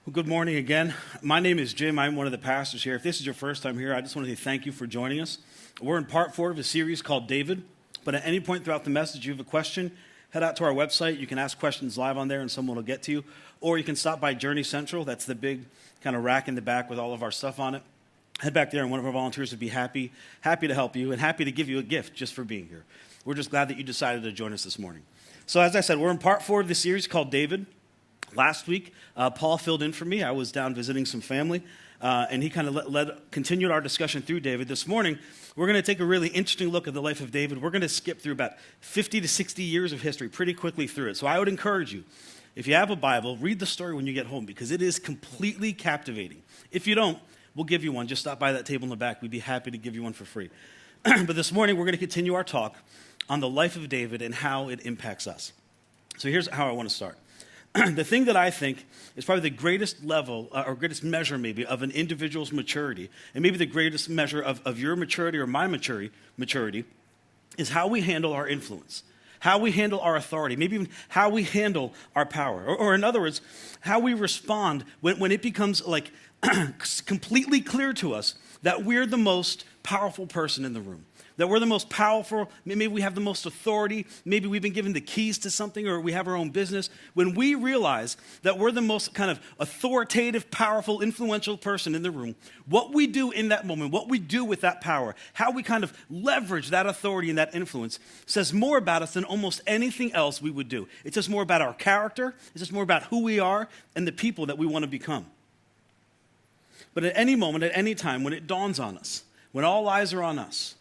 Well, good morning again. My name is Jim. I'm one of the pastors here. If this is your first time here, I just want to say thank you for joining us. We're in part 4 of a series called David, but at any point throughout the message you have a question, head out to our website. You can ask questions live on there and someone will get to you. Or you can stop by Journey Central. That's the big kind of rack in the back with all of our stuff on it. Head back there and one of our volunteers would be happy to help you and happy to give you a gift just for being here. We're just glad that you decided to join us this morning. So as I said, we're in part 4 of the series called David. Last week, Paul filled in for me. I was down visiting some family, and he kind of continued our discussion through David. This morning, we're going to take a really interesting look at the life of David. We're going to skip through about 50 to 60 years of history pretty quickly through it. So I would encourage you, if you have a Bible, read the story when you get home because it is completely captivating. If you don't, we'll give you one. Just stop by that table in the back. We'd be happy to give you one for free. But this morning, we're going to continue our talk on the life of David and how it impacts us. So here's how I want to start. The thing that I think is probably the greatest level or greatest measure maybe of an individual's maturity, and maybe the greatest measure of your maturity or my maturity is how we handle our influence, how we handle our authority, maybe even how we handle our power. Or in other words, how we respond when it becomes like completely clear to us that we're the most powerful person in the room. That we're the most powerful, maybe we have the most authority, maybe we've been given the keys to something or we have our own business. When we realize that we're the most kind of authoritative, powerful, influential person in the room, what we do in that moment, what we do with that power, how we kind of leverage that authority and that influence says more about us than almost anything else we would do. It says more about our character, it says more about who we are and the people that we want to become. But at any moment, at any time, when it dawns on us, when all eyes are on us,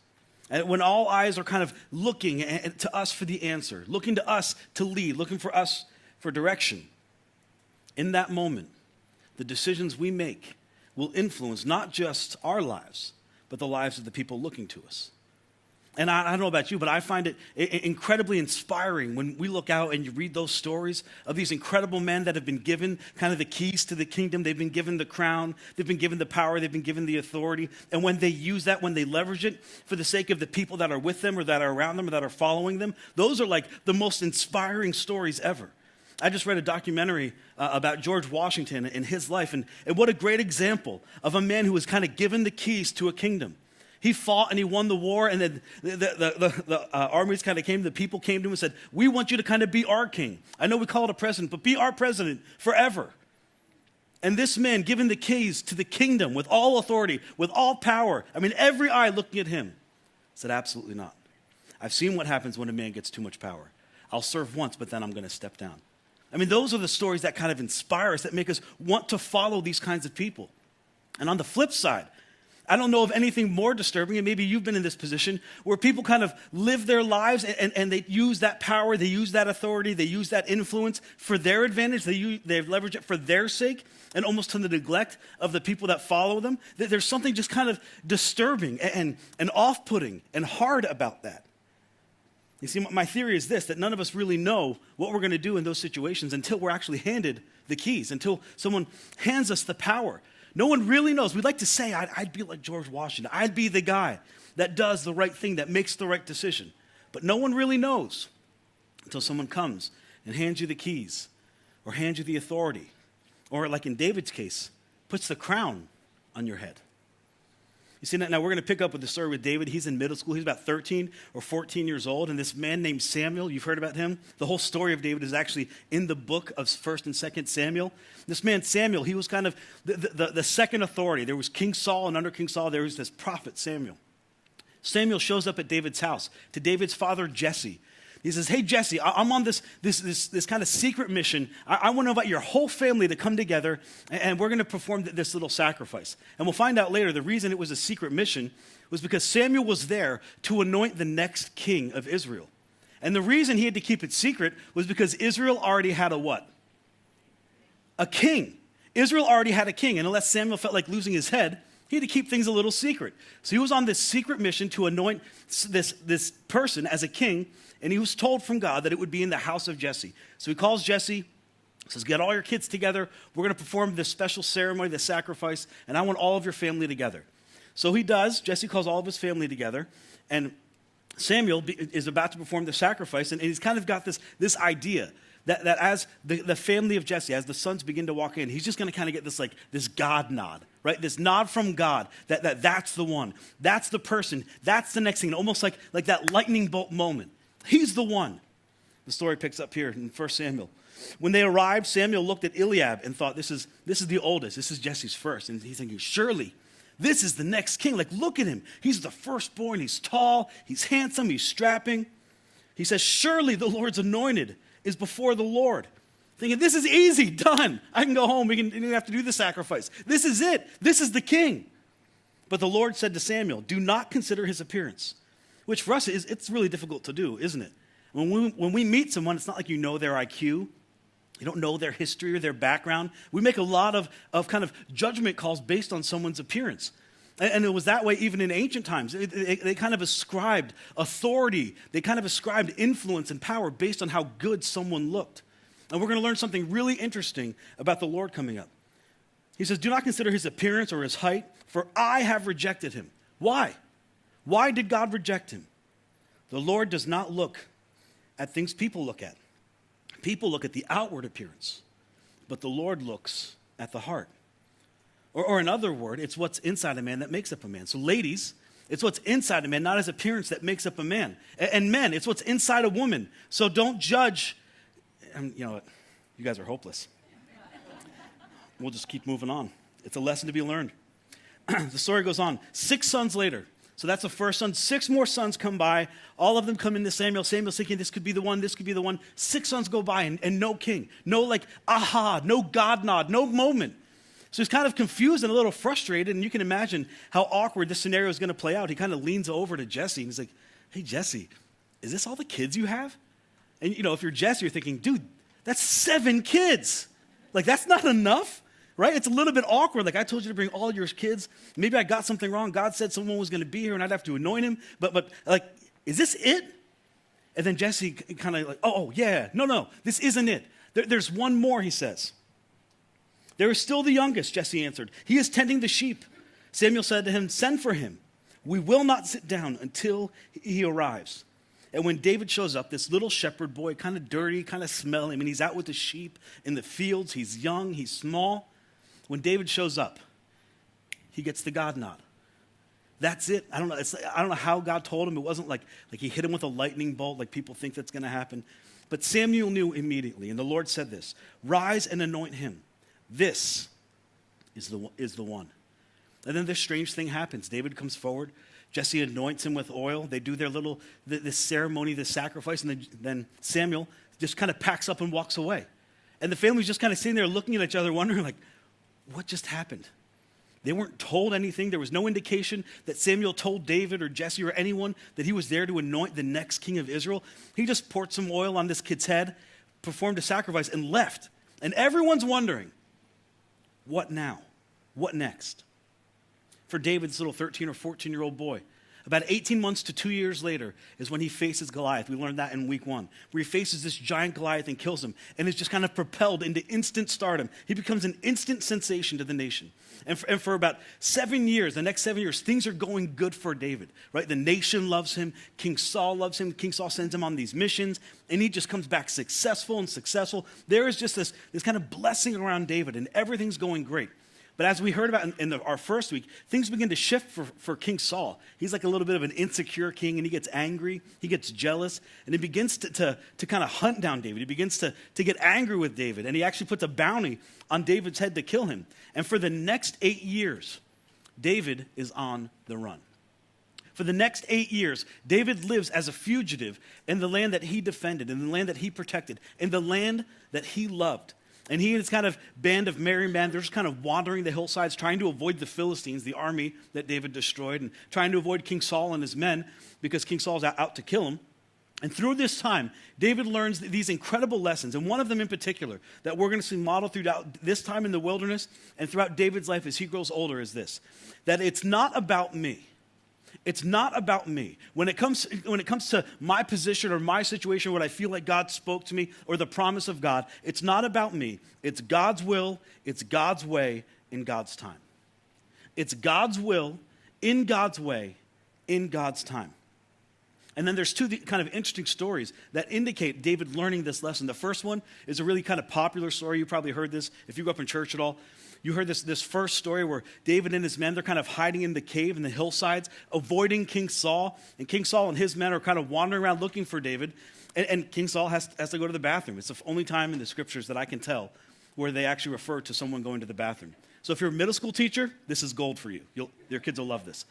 and when all eyes are kind of looking to us for the answer, looking to us to lead, looking for us for direction, in that moment, the decisions we make will influence not just our lives, but the lives of the people looking to us. And I don't know about you, but I find it incredibly inspiring when we look out and you read those stories of these incredible men that have been given kind of the keys to the kingdom. They've been given the crown. They've been given the power. They've been given the authority. And when they use that, when they leverage it for the sake of the people that are with them or that are around them or that are following them, those are like the most inspiring stories ever. I just read a documentary about George Washington and his life. And what a great example of a man who was kind of given the keys to a kingdom. He fought and he won the war, and then the armies kind of came, the people came to him and said, we want you to kind of be our king. I know we call it a president, but be our president forever. And this man, given the keys to the kingdom with all authority, with all power, I mean, every eye looking at him, said, absolutely not. I've seen what happens when a man gets too much power. I'll serve once, but then I'm going to step down. I mean, those are the stories that kind of inspire us, that make us want to follow these kinds of people. And on the flip side, I don't know of anything more disturbing, and maybe you've been in this position, where people kind of live their lives and they use that power, they use that authority, they use that influence for their advantage, they leverage it for their sake, and almost to the neglect of the people that follow them. There's something just kind of disturbing and off-putting and hard about that. You see, my theory is this, that none of us really know what we're going to do in those situations until we're actually handed the keys, until someone hands us the power. No one really knows. We'd like to say, I'd be like George Washington. I'd be the guy that does the right thing, that makes the right decision. But no one really knows until someone comes and hands you the keys or hands you the authority. Or like in David's case, puts the crown on your head. You see, now we're going to pick up with the story with David. He's in middle school. He's about 13 or 14 years old. And this man named Samuel, you've heard about him. The whole story of David is actually in the book of 1st and 2nd Samuel. This man Samuel, he was kind of the second authority. There was King Saul, and under King Saul there was this prophet Samuel. Samuel shows up at David's house to David's father Jesse. He says, hey, Jesse, I'm on this kind of secret mission. I want to invite your whole family to come together, and we're going to perform this little sacrifice. And we'll find out later the reason it was a secret mission was because Samuel was there to anoint the next king of Israel. And the reason he had to keep it secret was because Israel already had a what? A king. Israel already had a king, and unless Samuel felt like losing his head, he had to keep things a little secret. So he was on this secret mission to anoint this person as a king, and he was told from God that it would be in the house of Jesse. So he calls Jesse, says, get all your kids together. We're going to perform this special ceremony, this sacrifice, and I want all of your family together. So he does. Jesse calls all of his family together, and Samuel is about to perform the sacrifice, and he's kind of got this idea that as the family of Jesse, as the sons begin to walk in, he's just going to kind of get this God nod, right? This nod from God that's the one. That's the person. That's the next thing. Almost like that lightning bolt moment. He's the one. The story picks up here in 1 Samuel. When they arrived, Samuel looked at Eliab and thought, this is the oldest. This is Jesse's first. And he's thinking, surely this is the next king. Like, look at him. He's the firstborn. He's tall. He's handsome. He's strapping. He says, surely the Lord's anointed is before the Lord. Thinking, this is easy, done. I can go home. We don't have to do the sacrifice. This is it. This is the king. But the Lord said to Samuel, do not consider his appearance, which for us it's really difficult to do, isn't it? When we meet someone, it's not like you know their IQ. You don't know their history or their background. We make a lot of kind of judgment calls based on someone's appearance. And it was that way even in ancient times. They kind of ascribed authority. They kind of ascribed influence and power based on how good someone looked. And we're going to learn something really interesting about the Lord coming up. He says, do not consider his appearance or his height, for I have rejected him. Why? Why did God reject him? The Lord does not look at things people look at. People look at the outward appearance, but the Lord looks at the heart. Or in other words, it's what's inside a man that makes up a man. So ladies, it's what's inside a man, not his appearance, that makes up a man. And men, it's what's inside a woman. So don't judge. And you know what? You guys are hopeless. We'll just keep moving on. It's a lesson to be learned. The story goes on. 6 sons later. So that's the first son. 6 more sons come by. All of them come into Samuel. Samuel's thinking, this could be the one, this could be the one. 6 sons go by and no king. No aha, no God nod, no moment. So he's kind of confused and a little frustrated, and you can imagine how awkward this scenario is going to play out. He kind of leans over to Jesse, and he's like, hey, Jesse, is this all the kids you have? And, if you're Jesse, you're thinking, dude, that's 7 kids. That's not enough, right? It's a little bit awkward. I told you to bring all your kids. Maybe I got something wrong. God said someone was going to be here, and I'd have to anoint him. But is this it? And then Jesse kind of oh, yeah, no, this isn't it. There's one more, he says. There is still the youngest, Jesse answered. He is tending the sheep. Samuel said to him, send for him. We will not sit down until he arrives. And when David shows up, this little shepherd boy, kind of dirty, kind of smelly. He's out with the sheep in the fields. He's young. He's small. When David shows up, he gets the God nod. That's it. I don't know how God told him. It wasn't like he hit him with a lightning bolt like people think that's going to happen. But Samuel knew immediately. And the Lord said this, rise and anoint him. This is the one. And then this strange thing happens. David comes forward. Jesse anoints him with oil. They do their this ceremony, this sacrifice, and then Samuel just kind of packs up and walks away. And the family's just kind of sitting there looking at each other, wondering what just happened? They weren't told anything. There was no indication that Samuel told David or Jesse or anyone that he was there to anoint the next king of Israel. He just poured some oil on this kid's head, performed a sacrifice, and left. And everyone's wondering, what now? What next? For David's little 13 or 14-year-old boy, about 18 months to 2 years later is when he faces Goliath. We learned that in week 1, where he faces this giant Goliath and kills him and is just kind of propelled into instant stardom. He becomes an instant sensation to the nation. And for about 7 years, the next 7 years, things are going good for David, right? The nation loves him. King Saul loves him. King Saul sends him on these missions, and he just comes back successful and successful. There is just this kind of blessing around David, and everything's going great. But as we heard about in our first week, things begin to shift for King Saul. He's like a little bit of an insecure king, and he gets angry, he gets jealous, and he begins to kind of hunt down David. He begins to get angry with David, and he actually puts a bounty on David's head to kill him. And for the next 8 years, David is on the run. For the next 8 years, David lives as a fugitive in the land that he defended, in the land that he protected, in the land that he loved. And he and his kind of band of merry men, they're just kind of wandering the hillsides, trying to avoid the Philistines, the army that David destroyed, and trying to avoid King Saul and his men because King Saul's out to kill him. And through this time, David learns these incredible lessons. And one of them in particular that we're going to see modeled throughout this time in the wilderness and throughout David's life as he grows older is this, that it's not about me. It's not about me. When it comes to my position or my situation, what I feel like God spoke to me or the promise of God, it's not about me. It's God's will, it's God's way, in God's time. It's God's will, in God's way, in God's time. And then there's two kind of interesting stories that indicate David learning this lesson. The first one is a really kind of popular story. You probably heard this if you grew up in church at all. You heard this first story where David and his men, they're kind of hiding in the cave in the hillsides, avoiding King Saul. And King Saul and his men are kind of wandering around looking for David. And King Saul has to go to the bathroom. It's the only time in the scriptures that I can tell where they actually refer to someone going to the bathroom. So if you're a middle school teacher, this is gold for you. Your kids will love this.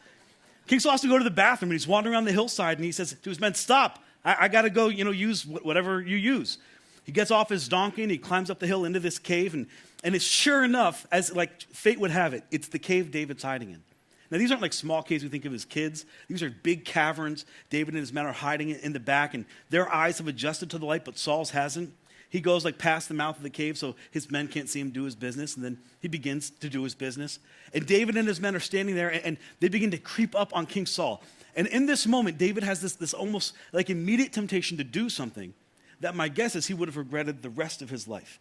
King Saul has to go to the bathroom, and he's wandering around the hillside, and he says to his men, stop. I got to go, use whatever you use. He gets off his donkey, and he climbs up the hill into this cave, and it's sure enough, as like fate would have it, it's the cave David's hiding in. Now, these aren't like small caves we think of as kids. These are big caverns. David and his men are hiding in the back, and their eyes have adjusted to the light, but Saul's hasn't. He goes like past the mouth of the cave so his men can't see him do his business, and then he begins to do his business. And David and his men are standing there, and they begin to creep up on King Saul. And in this moment, David has this almost like immediate temptation to do something that my guess is he would have regretted the rest of his life.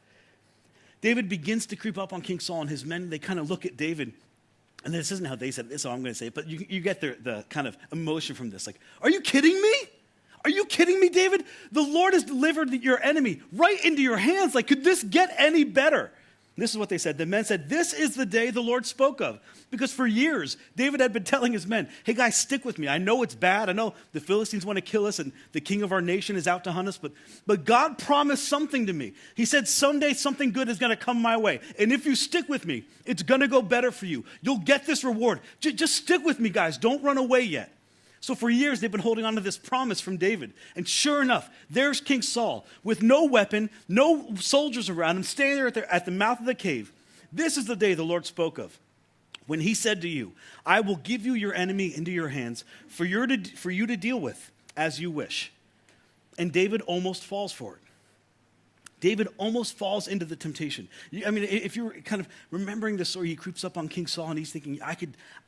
David begins to creep up on King Saul, and his men, they kind of look at David, and this isn't how they said it, so I'm going to say it, but you get the kind of emotion from this. Like, are you kidding me? Are you kidding me, David? The Lord has delivered your enemy right into your hands. Like, could this get any better? And this is what they said. The men said, this is the day the Lord spoke of. Because for years, David had been telling his men, hey guys, stick with me. I know it's bad. I know the Philistines want to kill us and the king of our nation is out to hunt us. But God promised something to me. He said, someday something good is going to come my way. And if you stick with me, it's going to go better for you. You'll get this reward. Just stick with me, guys. Don't run away yet. So for years, they've been holding on to this promise from David. And sure enough, there's King Saul with no weapon, no soldiers around him, standing there at the mouth of the cave. This is the day the Lord spoke of, when he said to you, I will give you your enemy into your hands for you to deal with as you wish. And David almost falls for it. David almost falls into the temptation. I mean, if you're kind of remembering this story, he creeps up on King Saul and he's thinking, I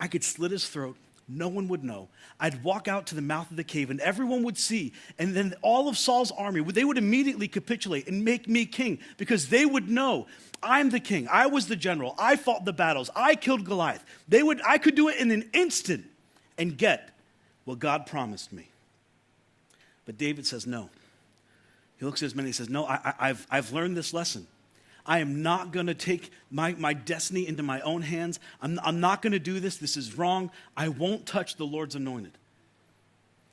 could slit his throat. No one would know. I'd walk out to the mouth of the cave and everyone would see. And then all of Saul's army, they would immediately capitulate and make me king because they would know I'm the king. I was the general. I fought the battles. I killed Goliath. I could do it in an instant and get what God promised me. But David says no. He looks at his men and he says, no, I've learned this lesson. I am not going to take my destiny into my own hands. I'm not going to do this. This is wrong. I won't touch the Lord's anointed.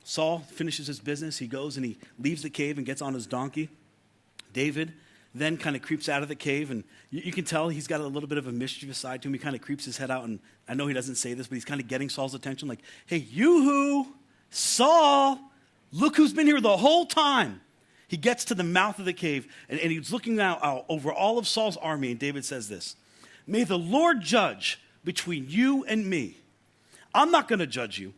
Saul finishes his business. He goes and he leaves the cave and gets on his donkey. David then kind of creeps out of the cave, and you can tell he's got a little bit of a mischievous side to him. He kind of creeps his head out, and I know he doesn't say this, but he's kind of getting Saul's attention like, hey, you-hoo, Saul, look who's been here the whole time. He gets to the mouth of the cave, and he's looking out over all of Saul's army, and David says this, may the Lord judge between you and me. I'm not going to judge you.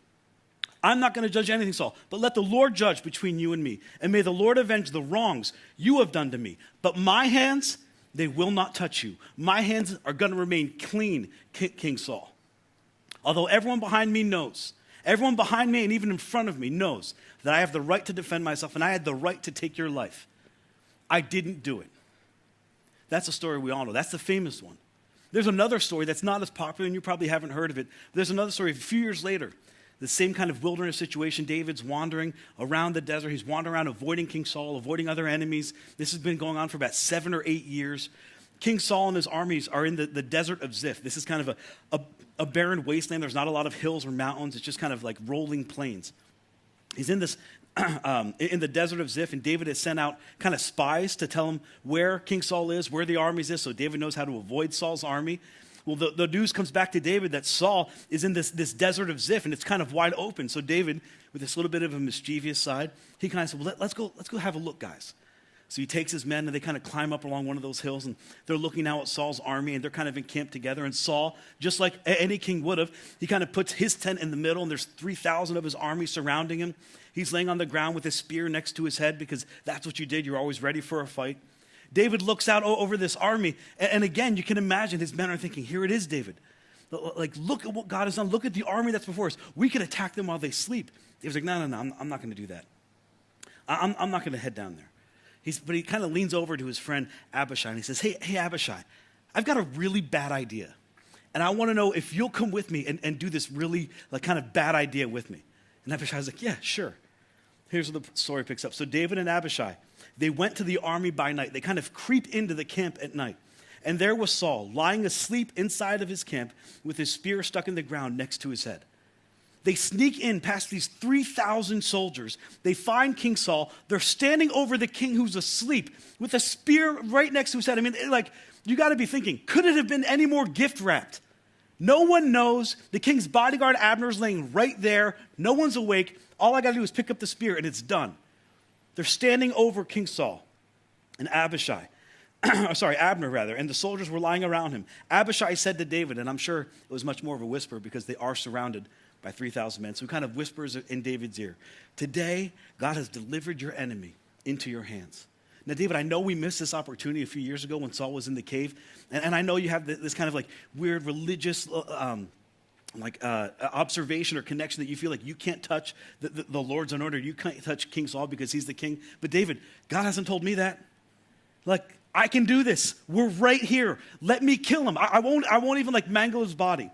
I'm not going to judge anything, Saul, but let the Lord judge between you and me, and may the Lord avenge the wrongs you have done to me. But my hands, they will not touch you. My hands are going to remain clean, King Saul. Although everyone behind me knows, everyone behind me and even in front of me knows that I have the right to defend myself and I had the right to take your life. I didn't do it. That's a story we all know. That's the famous one. There's another story that's not as popular and you probably haven't heard of it. There's another story a few years later. The same kind of wilderness situation. David's wandering around the desert. He's wandering around avoiding King Saul, avoiding other enemies. This has been going on for about 7 or 8 years. King Saul and his armies are in the desert of Ziph. This is kind of a barren wasteland. There's not a lot of hills or mountains. It's just kind of like rolling plains. He's in this in the desert of Ziph, and David has sent out kind of spies to tell him where King Saul is, where the armies is, so David knows how to avoid Saul's army. Well, the news comes back to David that Saul is in this desert of Ziph, and it's kind of wide open. So David, with this little bit of a mischievous side, he kind of said, well, let's go have a look, guys. So he takes his men, and they kind of climb up along one of those hills, and they're looking now at Saul's army, and they're kind of encamped together. And Saul, just like any king would have, he kind of puts his tent in the middle, and there's 3,000 of his army surrounding him. He's laying on the ground with his spear next to his head because that's what you did. You're always ready for a fight. David looks out over this army, and again, you can imagine his men are thinking, here it is, David. Like, look at what God has done. Look at the army that's before us. We could attack them while they sleep. David's like, no, I'm not going to do that. I'm not going to head down there. But he kind of leans over to his friend Abishai, and he says, hey, Abishai, I've got a really bad idea. And I want to know if you'll come with me and do this really like kind of bad idea with me. And Abishai's like, yeah, sure. Here's where the story picks up. So David and Abishai, they went to the army by night. They kind of creep into the camp at night. And there was Saul, lying asleep inside of his camp with his spear stuck in the ground next to his head. They sneak in past these 3,000 soldiers. They find King Saul. They're standing over the king who's asleep with a spear right next to his head. I mean, like, you got to be thinking, could it have been any more gift wrapped? No one knows. The king's bodyguard Abner's laying right there. No one's awake. All I got to do is pick up the spear and it's done. They're standing over King Saul and Abishai. Abner rather, and the soldiers were lying around him. Abishai said to David, and I'm sure it was much more of a whisper because they are surrounded by 3,000 men. So he kind of whispers in David's ear, today God has delivered your enemy into your hands. Now, David, I know we missed this opportunity a few years ago when Saul was in the cave, and I know you have this kind of like weird religious observation or connection that you feel like you can't touch the Lord's anointed. You can't touch King Saul because he's the king. But David, God hasn't told me that. Like, I can do this. We're right here. Let me kill him. I won't even like mangle his body.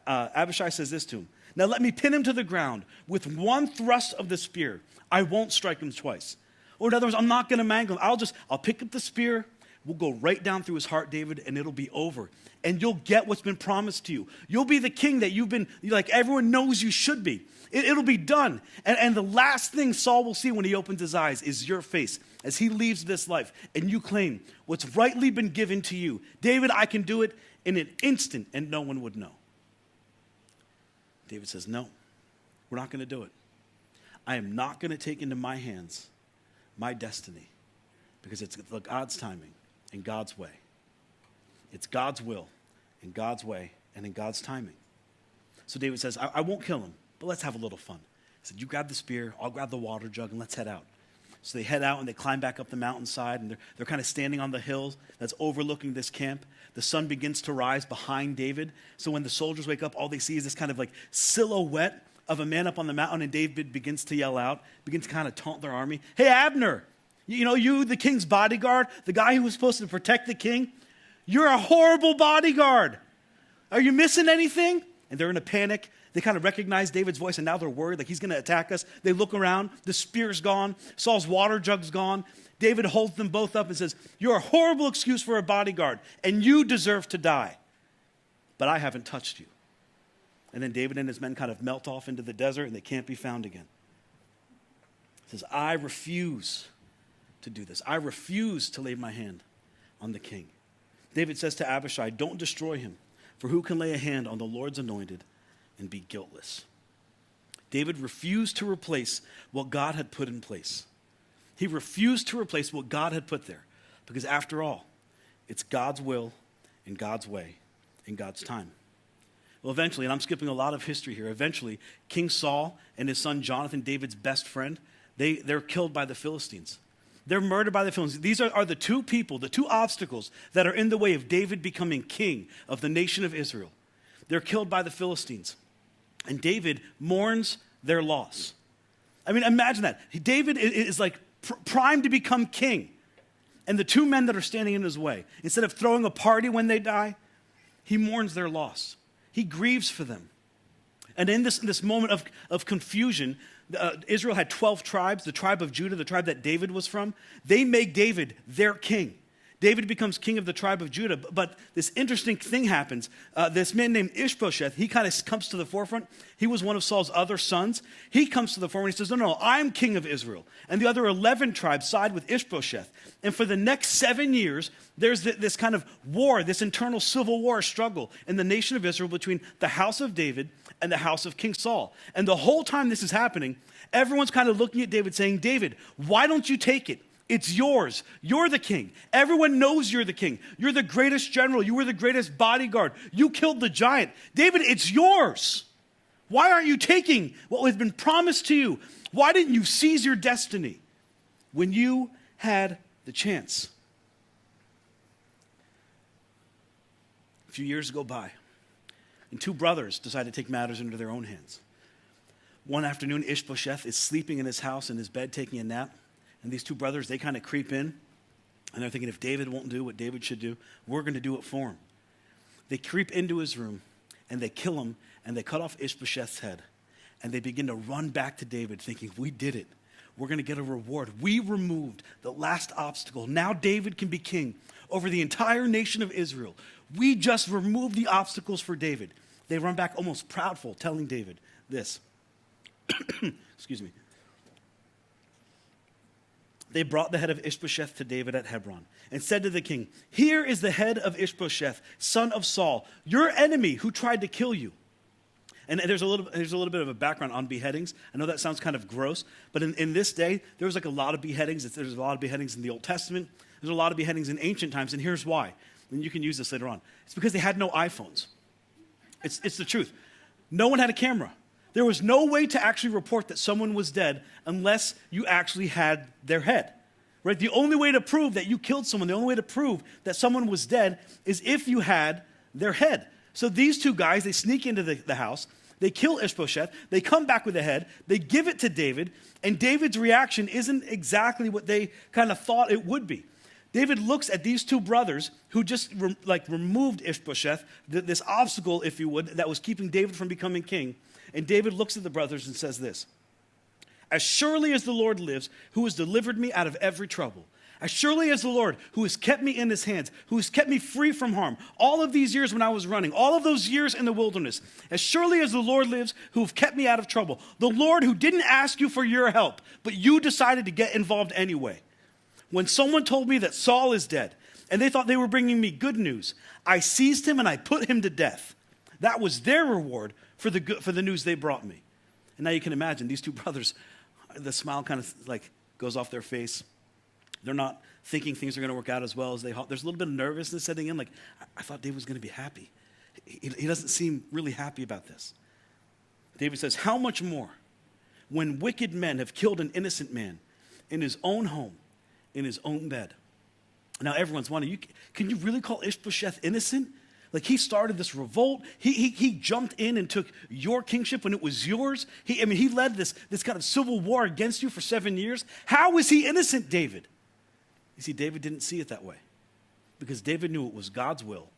Abishai says this to him. Now let me pin him to the ground with one thrust of the spear. I won't strike him twice. Or in other words, I'm not going to mangle him. I'll pick up the spear. We'll go right down through his heart, David, and it'll be over. And you'll get what's been promised to you. You'll be the king that you've been, like everyone knows you should be. It'll be done. And the last thing Saul will see when he opens his eyes is your face as he leaves this life. And you claim what's rightly been given to you. David, I can do it in an instant and no one would know. David says, no, we're not going to do it. I am not going to take into my hands my destiny because it's God's timing and God's way. It's God's will in God's way and in God's timing. So David says, I won't kill him, but let's have a little fun. He said, you grab the spear, I'll grab the water jug, and let's head out. So they head out and they climb back up the mountainside, and they're kind of standing on the hill that's overlooking this camp. The sun begins to rise behind David. So when the soldiers wake up, all they see is this kind of like silhouette of a man up on the mountain, and David begins to yell out, begins to kind of taunt their army. Hey, Abner, you, the king's bodyguard, the guy who was supposed to protect the king, you're a horrible bodyguard. Are you missing anything? And they're in a panic. They kind of recognize David's voice, and now they're worried, like he's going to attack us. They look around. The spear's gone. Saul's water jug's gone. David holds them both up and says, you're a horrible excuse for a bodyguard, and you deserve to die. But I haven't touched you. And then David and his men kind of melt off into the desert, and they can't be found again. He says, I refuse to do this. I refuse to lay my hand on the king. David says to Abishai, don't destroy him, for who can lay a hand on the Lord's anointed and be guiltless? David refused to replace what God had put in place. He refused to replace what God had put there, because after all, it's God's will in God's way in God's time. Well, eventually, and I'm skipping a lot of history here, eventually, King Saul and his son Jonathan, David's best friend, they're killed by the Philistines. They're murdered by the Philistines. These are the two people, the two obstacles that are in the way of David becoming king of the nation of Israel. They're killed by the Philistines. And David mourns their loss. I mean, imagine that. David is like primed to become king. And the two men that are standing in his way, instead of throwing a party when they die, he mourns their loss. He grieves for them. And in this moment of confusion, Israel had 12 tribes, the tribe of Judah, the tribe that David was from. They make David their king. David becomes king of the tribe of Judah. But this interesting thing happens. This man named Ishbosheth, he kind of comes to the forefront. He was one of Saul's other sons. He comes to the forefront. He says, no, I'm king of Israel. And the other 11 tribes side with Ishbosheth. And for the next 7 years, there's this kind of war, this internal civil war struggle in the nation of Israel between the house of David and the house of King Saul. And the whole time this is happening, everyone's kind of looking at David saying, David, why don't you take it? It's yours. You're the king. Everyone knows you're the king. You're the greatest general. You were the greatest bodyguard. You killed the giant. David, it's yours. Why aren't you taking what has been promised to you? Why didn't you seize your destiny when you had the chance? A few years go by, and two brothers decide to take matters into their own hands. One afternoon, Ishbosheth is sleeping in his house in his bed taking a nap. And these two brothers, they kind of creep in, and they're thinking, if David won't do what David should do, we're going to do it for him. They creep into his room, and they kill him, and they cut off Ishbosheth's head. And they begin to run back to David, thinking, we did it. we're going to get a reward. We removed the last obstacle. Now David can be king over the entire nation of Israel. We just removed the obstacles for David. They run back almost proudful, telling David this. Excuse me. They brought the head of Ishbosheth to David at Hebron and said to the king, "Here is the head of Ishbosheth, son of Saul, your enemy who tried to kill you." And there's a little bit of a background on beheadings. I know that sounds kind of gross, but in this day, there was like a lot of beheadings. There's a lot of beheadings in the Old Testament. There's a lot of beheadings in ancient times, and here's why. And you can use this later on. It's because they had no iPhones. It's the truth. No one had a camera. There was no way to actually report that someone was dead unless you actually had their head, right? The only way to prove that you killed someone, the only way to prove that someone was dead is if you had their head. So these two guys, they sneak into the house, they kill Ishbosheth, they come back with the head, they give it to David, and David's reaction isn't exactly what they kind of thought it would be. David looks at these two brothers who just removed Ishbosheth, this obstacle, if you would, that was keeping David from becoming king. And David looks at the brothers and says this: "As surely as the Lord lives, who has delivered me out of every trouble, as surely as the Lord who has kept me in his hands, who has kept me free from harm, all of these years when I was running, all of those years in the wilderness, as surely as the Lord lives, who have kept me out of trouble, the Lord who didn't ask you for your help, but you decided to get involved anyway. When someone told me that Saul is dead, and they thought they were bringing me good news, I seized him and I put him to death. That was their reward for the news they brought me." And now you can imagine these two brothers, the smile kind of like goes off their face. They're not thinking things are going to work out as well as they hope. There's a little bit of nervousness setting in. Like, I thought David was going to be happy. He doesn't seem really happy about this. David says, "How much more when wicked men have killed an innocent man in his own home, in his own bed?" Now everyone's wondering, can you really call Ishbosheth innocent? Like, he started this revolt. He jumped in and took your kingship when it was yours. He led this kind of civil war against you for 7 years. How is he innocent, David? You see, David didn't see it that way because David knew it was God's will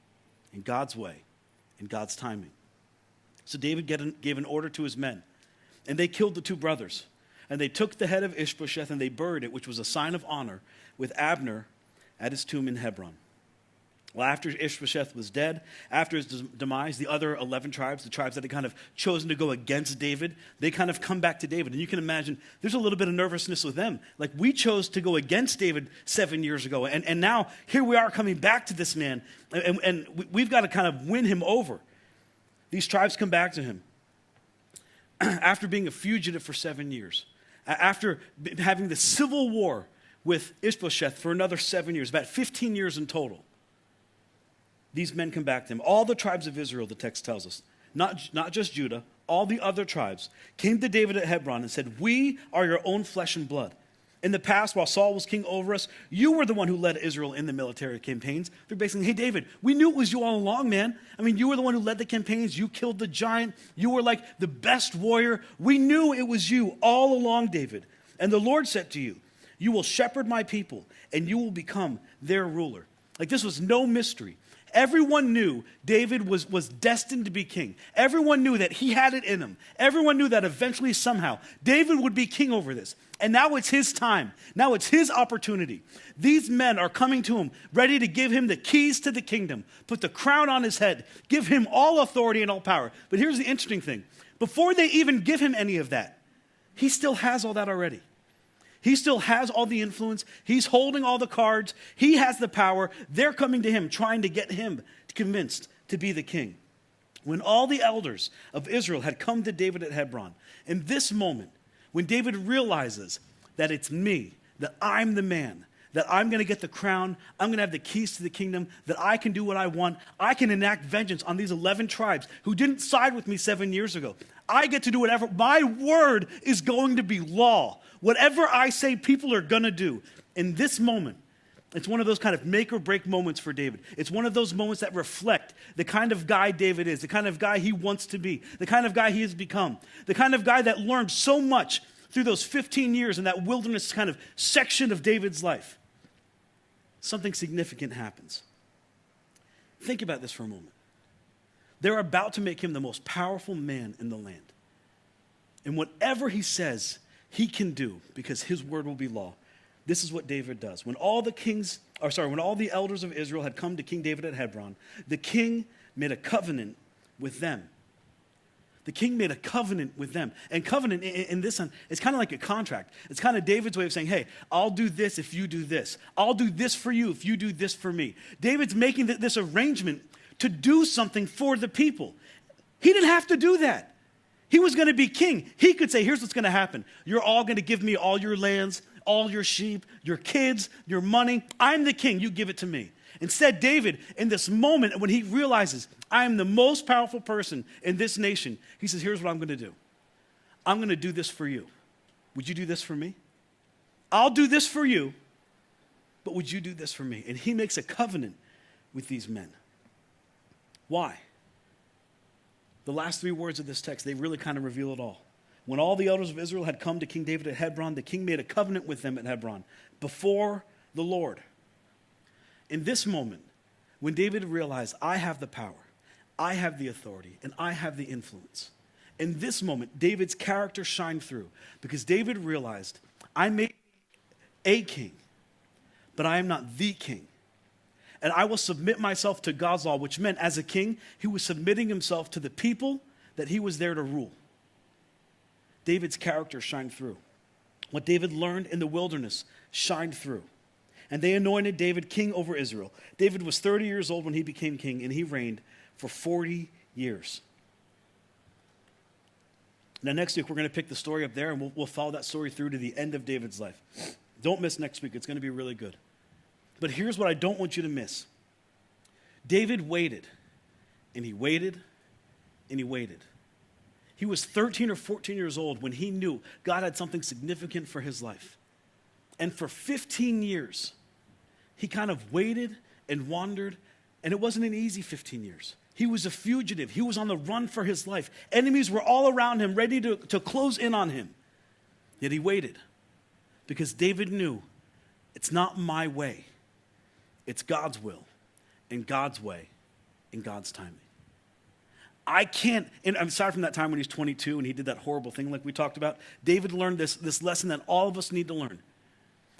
and God's way and God's timing. So David gave an order to his men, and they killed the two brothers. And they took the head of Ishbosheth and they buried it, which was a sign of honor, with Abner at his tomb in Hebron. Well, after Ishbosheth was dead, after his demise, the other 11 tribes, the tribes that had kind of chosen to go against David, they kind of come back to David. And you can imagine there's a little bit of nervousness with them. Like, we chose to go against David 7 years ago. And now here we are coming back to this man. And we've got to kind of win him over. These tribes come back to him after being a fugitive for 7 years. After having the civil war with Ishbosheth for another 7 years, about 15 years in total. These men come back to him. All the tribes of Israel, the text tells us, not just Judah, all the other tribes came to David at Hebron and said, "We are your own flesh and blood. In the past, while Saul was king over us, you were the one who led Israel in the military campaigns." They're basically, "Hey, David, we knew it was you all along, man. I mean, you were the one who led the campaigns. You killed the giant. You were like the best warrior. We knew it was you all along, David. And the Lord said to you, 'You will shepherd my people, and you will become their ruler.'" Like, this was no mystery. Everyone knew David was destined to be king. Everyone knew that he had it in him. Everyone knew that eventually, somehow, David would be king over this. And now it's his time. Now it's his opportunity. These men are coming to him, ready to give him the keys to the kingdom, put the crown on his head, give him all authority and all power. But here's the interesting thing. Before they even give him any of that, he still has all that already. He still has all the influence. He's holding all the cards. He has the power. They're coming to him, trying to get him convinced to be the king. When all the elders of Israel had come to David at Hebron, in this moment, when David realizes that it's me, that I'm the man, that I'm going to get the crown, I'm going to have the keys to the kingdom, that I can do what I want, I can enact vengeance on these 11 tribes who didn't side with me 7 years ago. I get to do whatever. My word is going to be law. Whatever I say, people are going to do. In this moment, it's one of those kind of make or break moments for David. It's one of those moments that reflect the kind of guy David is, the kind of guy he wants to be, the kind of guy he has become, the kind of guy that learned so much through those 15 years in that wilderness kind of section of David's life. Something significant happens. Think about this for a moment. They're about to make him the most powerful man in the land. And whatever he says, he can do because his word will be law. This is what David does. When all the elders of Israel had come to King David at Hebron, the king made a covenant with them. The king made a covenant with them. And covenant in this sense, it's kind of like a contract. It's kind of David's way of saying, hey, I'll do this if you do this. I'll do this for you if you do this for me. David's making this arrangement to do something for the people. He didn't have to do that. He was going to be king. He could say, here's what's going to happen. You're all going to give me all your lands, all your sheep, your kids, your money. I'm the king. You give it to me. Instead, David, in this moment, when he realizes, I am the most powerful person in this nation, he says, here's what I'm going to do. I'm going to do this for you. Would you do this for me? I'll do this for you, but would you do this for me? And he makes a covenant with these men. Why? The last three words of this text, they really kind of reveal it all. When all the elders of Israel had come to King David at Hebron, the king made a covenant with them at Hebron before the Lord. In this moment, when David realized, I have the power, I have the authority, and I have the influence. In this moment, David's character shined through because David realized, I may be a king, but I am not the king. And I will submit myself to God's law, which meant as a king, he was submitting himself to the people that he was there to rule. David's character shined through. What David learned in the wilderness shined through. And they anointed David king over Israel. David was 30 years old when he became king, and he reigned for 40 years. Now, next week, we're going to pick the story up there, and we'll follow that story through to the end of David's life. Don't miss next week. It's going to be really good. But here's what I don't want you to miss. David waited, and he waited, and he waited. He was 13 or 14 years old when he knew God had something significant for his life. And for 15 years, he kind of waited and wandered, and it wasn't an easy 15 years. He was a fugitive. He was on the run for his life. Enemies were all around him, ready to close in on him. Yet he waited because David knew it's not my way. It's God's will and God's way and God's timing. I can't, and I'm sorry from that time when he's 22 and he did that horrible thing like we talked about. David learned this lesson that all of us need to learn.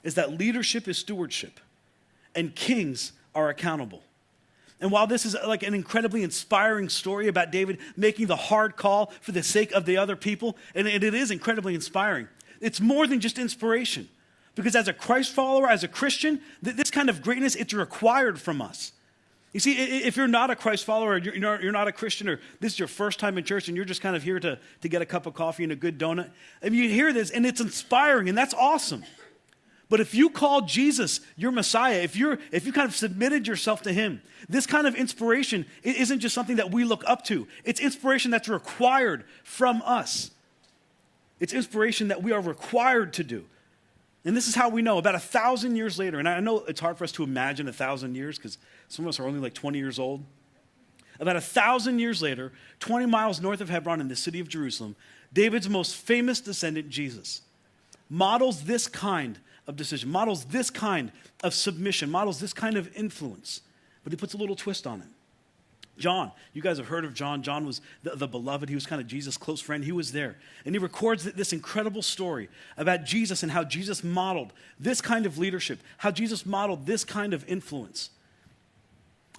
Is that leadership is stewardship, and kings are accountable. And while this is like an incredibly inspiring story about David making the hard call for the sake of the other people, and it is incredibly inspiring, it's more than just inspiration. Because as a Christ follower, as a Christian, this kind of greatness, it's required from us. You see, if you're not a Christ follower, or you're not a Christian, or this is your first time in church, and you're just kind of here to get a cup of coffee and a good donut, and you hear this, and it's inspiring, and that's awesome. But if you call Jesus your Messiah, if you kind of submitted yourself to him, this kind of inspiration isn't just something that we look up to. It's inspiration that's required from us. It's inspiration that we are required to do. And this is how we know. About 1,000 years later, and I know it's hard for us to imagine 1,000 years because some of us are only like 20 years old. About 1,000 years later, 20 miles north of Hebron in the city of Jerusalem, David's most famous descendant, Jesus, models this kind of decision, models this kind of submission, models this kind of influence. But he puts a little twist on it. John, you guys have heard of John. John was the beloved. He was kind of Jesus' close friend. He was there. And he records this incredible story about Jesus and how Jesus modeled this kind of leadership, how Jesus modeled this kind of influence.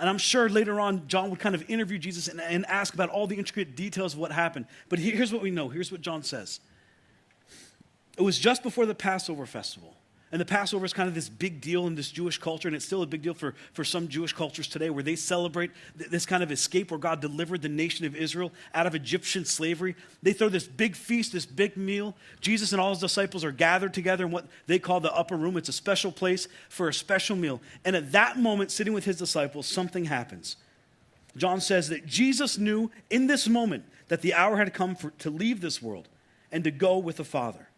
And I'm sure later on, John would kind of interview Jesus and ask about all the intricate details of what happened. But here's what we know. Here's what John says. It was just before the Passover festival. And the Passover is kind of this big deal in this Jewish culture, and it's still a big deal for some Jewish cultures today where they celebrate this kind of escape where God delivered the nation of Israel out of Egyptian slavery. They throw this big feast, this big meal. Jesus and all his disciples are gathered together in what they call the upper room. It's a special place for a special meal. And at that moment, sitting with his disciples, something happens. John says that Jesus knew in this moment that the hour had come to leave this world and to go with the Father.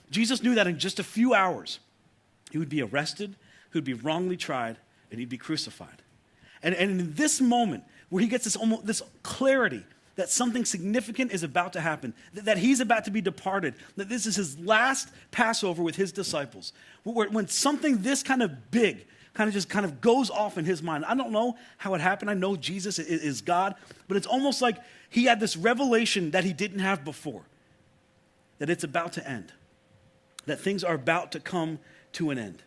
Jesus knew that in just a few hours, he would be arrested, he would be wrongly tried, and he'd be crucified. And in this moment, where he gets this clarity that something significant is about to happen, that he's about to be departed, that this is his last Passover with his disciples, when something this kind of big kind of goes off in his mind. I don't know how it happened. I know Jesus is God, but it's almost like he had this revelation that he didn't have before, that it's about to end. that things are about to come to an end.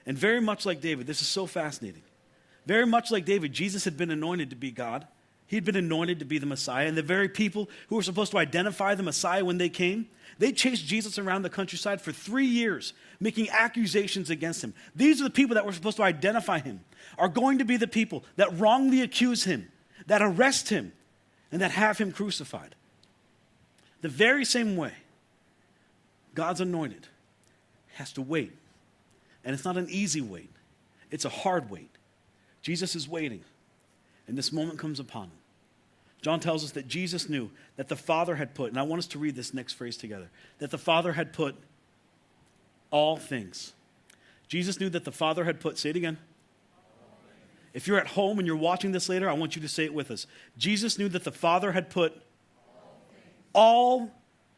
And very much like David, this is so fascinating. Very much like David, Jesus had been anointed to be God. He'd been anointed to be the Messiah. And the very people who were supposed to identify the Messiah when they came, they chased Jesus around the countryside for 3 years, making accusations against him. These are the people that were supposed to identify him, are going to be the people that wrongly accuse him, that arrest him, and that have him crucified. The very same way, God's anointed has to wait. And it's not an easy wait. It's a hard wait. Jesus is waiting, and this moment comes upon him. John tells us that Jesus knew that the Father had put, and I want us to read this next phrase together, that the Father had put all things. Jesus knew that the Father had put, say it again. If you're at home and you're watching this later, I want you to say it with us. Jesus knew that the Father had put all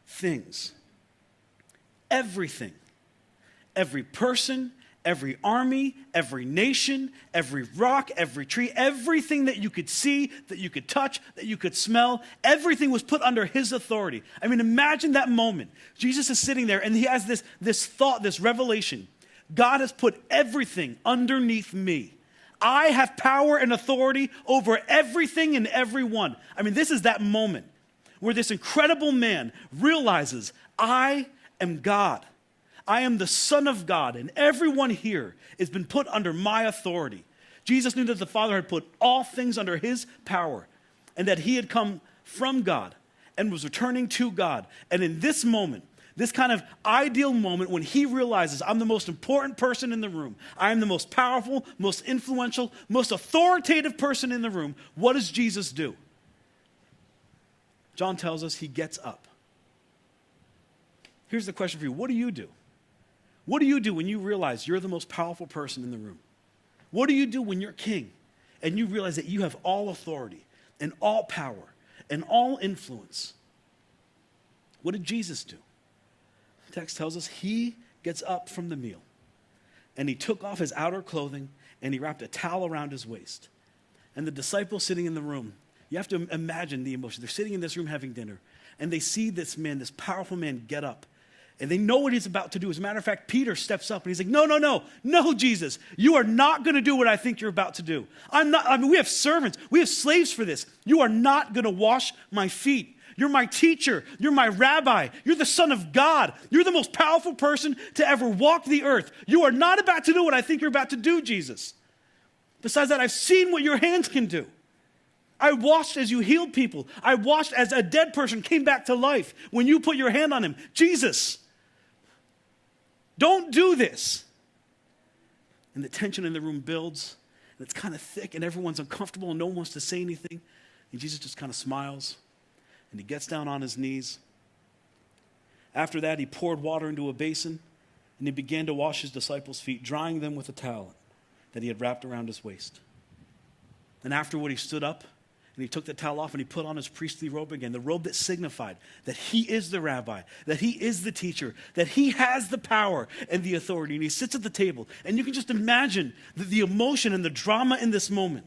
things. Everything. Every person, every army, every nation, every rock, every tree, everything that you could see, that you could touch, that you could smell, everything was put under his authority. I mean, imagine that moment. Jesus is sitting there and he has this thought, this revelation. God has put everything underneath me. I have power and authority over everything and everyone. I mean, this is that moment where this incredible man realizes, I am God. I am the Son of God, and everyone here has been put under my authority. Jesus knew that the Father had put all things under his power, and that he had come from God and was returning to God. And in this moment, this kind of ideal moment when he realizes, I'm the most important person in the room, I am the most powerful, most influential, most authoritative person in the room, what does Jesus do? John tells us he gets up. Here's the question for you. What do you do? What do you do when you realize you're the most powerful person in the room? What do you do when you're king and you realize that you have all authority and all power and all influence? What did Jesus do? The text tells us he gets up from the meal and he took off his outer clothing and he wrapped a towel around his waist. And the disciples sitting in the room, you have to imagine the emotion. They're sitting in this room having dinner and they see this man, this powerful man, get up. And they know what he's about to do. As a matter of fact, Peter steps up and he's like, no, Jesus, you are not going to do what I think you're about to do. We have servants, we have slaves for this. You are not going to wash my feet. You're my teacher. You're my rabbi. You're the Son of God. You're the most powerful person to ever walk the earth. You are not about to do what I think you're about to do, Jesus. Besides that, I've seen what your hands can do. I watched as you healed people. I watched as a dead person came back to life when you put your hand on him. Jesus, don't do this. And the tension in the room builds, and it's kind of thick, and everyone's uncomfortable, and no one wants to say anything. And Jesus just kind of smiles, and he gets down on his knees. After that, he poured water into a basin, and he began to wash his disciples' feet, drying them with a towel that he had wrapped around his waist. And afterward, he stood up, and he took the towel off and he put on his priestly robe again, the robe that signified that he is the rabbi, that he is the teacher, that he has the power and the authority. And he sits at the table. And you can just imagine the emotion and the drama in this moment.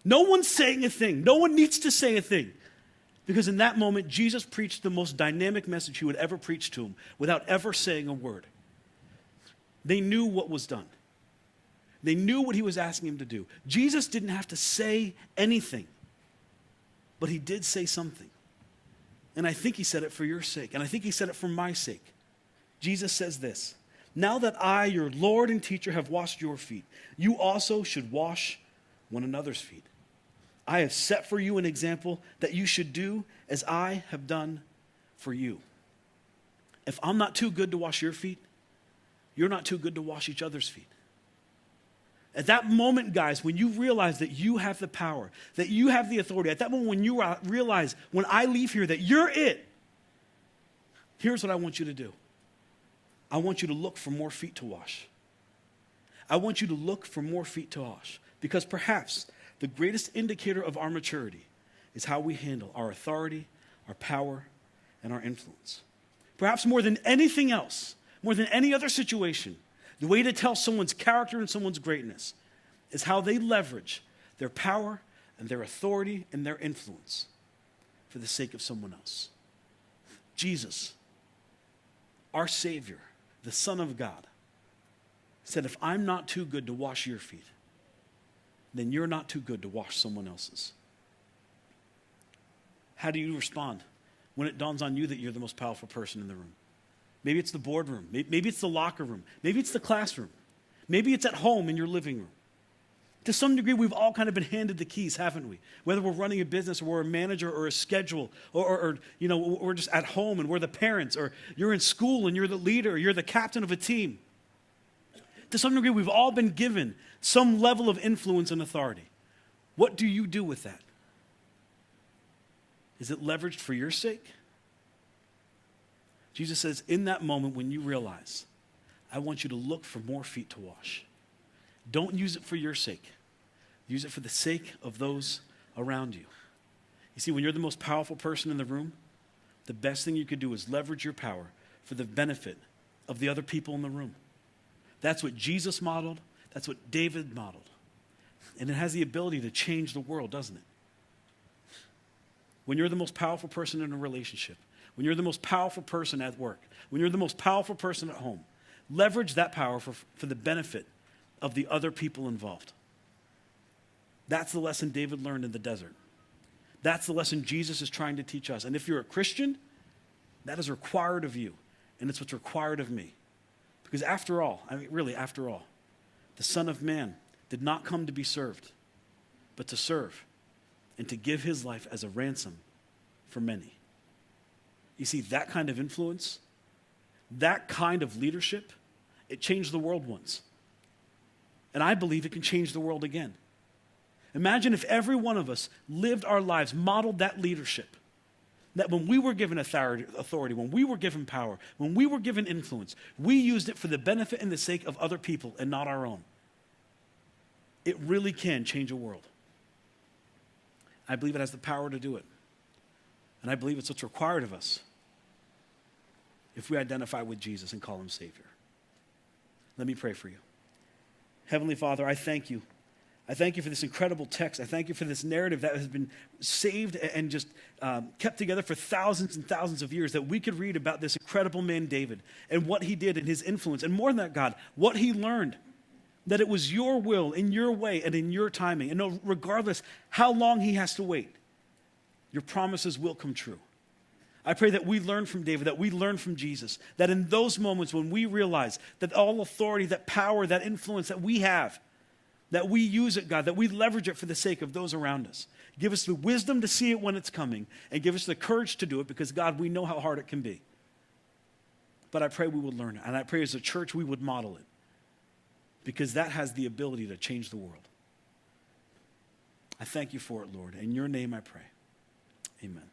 No one's saying a thing. No one needs to say a thing. Because in that moment, Jesus preached the most dynamic message he would ever preach to them without ever saying a word. They knew what was done. They knew what he was asking him to do. Jesus didn't have to say anything. But he did say something. And I think he said it for your sake. And I think he said it for my sake. Jesus says this, now that I, your Lord and teacher, have washed your feet, you also should wash one another's feet. I have set for you an example that you should do as I have done for you. If I'm not too good to wash your feet, you're not too good to wash each other's feet. At that moment, guys, when you realize that you have the power, that you have the authority, at that moment when you realize, when I leave here, that you're it, here's what I want you to do. I want you to look for more feet to wash. I want you to look for more feet to wash. Because perhaps the greatest indicator of our maturity is how we handle our authority, our power, and our influence. Perhaps more than anything else, more than any other situation, the way to tell someone's character and someone's greatness is how they leverage their power and their authority and their influence for the sake of someone else. Jesus, our Savior, the Son of God, said, if I'm not too good to wash your feet, then you're not too good to wash someone else's. How do you respond when it dawns on you that you're the most powerful person in the room? Maybe it's the boardroom. Maybe it's the locker room. Maybe it's the classroom. Maybe it's at home in your living room. To some degree, we've all kind of been handed the keys, haven't we? Whether we're running a business or we're a manager or a schedule or we're just at home and we're the parents, or you're in school and you're the leader, or you're the captain of a team. To some degree, we've all been given some level of influence and authority. What do you do with that? Is it leveraged for your sake? Jesus says, in that moment when you realize, I want you to look for more feet to wash. Don't use it for your sake. Use it for the sake of those around you. You see, when you're the most powerful person in the room, the best thing you could do is leverage your power for the benefit of the other people in the room. That's what Jesus modeled. That's what David modeled. And it has the ability to change the world, doesn't it? When you're the most powerful person in a relationship, when you're the most powerful person at work, when you're the most powerful person at home, leverage that power for the benefit of the other people involved. That's the lesson David learned in the desert. That's the lesson Jesus is trying to teach us. And if you're a Christian, that is required of you. And it's what's required of me. Because after all, after all, the Son of Man did not come to be served, but to serve and to give his life as a ransom for many. You see, that kind of influence, that kind of leadership, it changed the world once. And I believe it can change the world again. Imagine if every one of us lived our lives, modeled that leadership. That when we were given authority, when we were given power, when we were given influence, we used it for the benefit and the sake of other people and not our own. It really can change a world. I believe it has the power to do it. And I believe it's what's required of us if we identify with Jesus and call him Savior. Let me pray for you. Heavenly Father, I thank you. I thank you for this incredible text. I thank you for this narrative that has been saved and just kept together for thousands and thousands of years, that we could read about this incredible man, David, and what he did and his influence. And more than that, God, what he learned, that it was your will, in your way, and in your timing. And regardless how long he has to wait, your promises will come true. I pray that we learn from David, that we learn from Jesus, that in those moments when we realize that all authority, that power, that influence that we have, that we use it, God, that we leverage it for the sake of those around us. Give us the wisdom to see it when it's coming, and give us the courage to do it, because, God, we know how hard it can be. But I pray we would learn it, and I pray as a church we would model it, because that has the ability to change the world. I thank you for it, Lord. In your name I pray. Amen.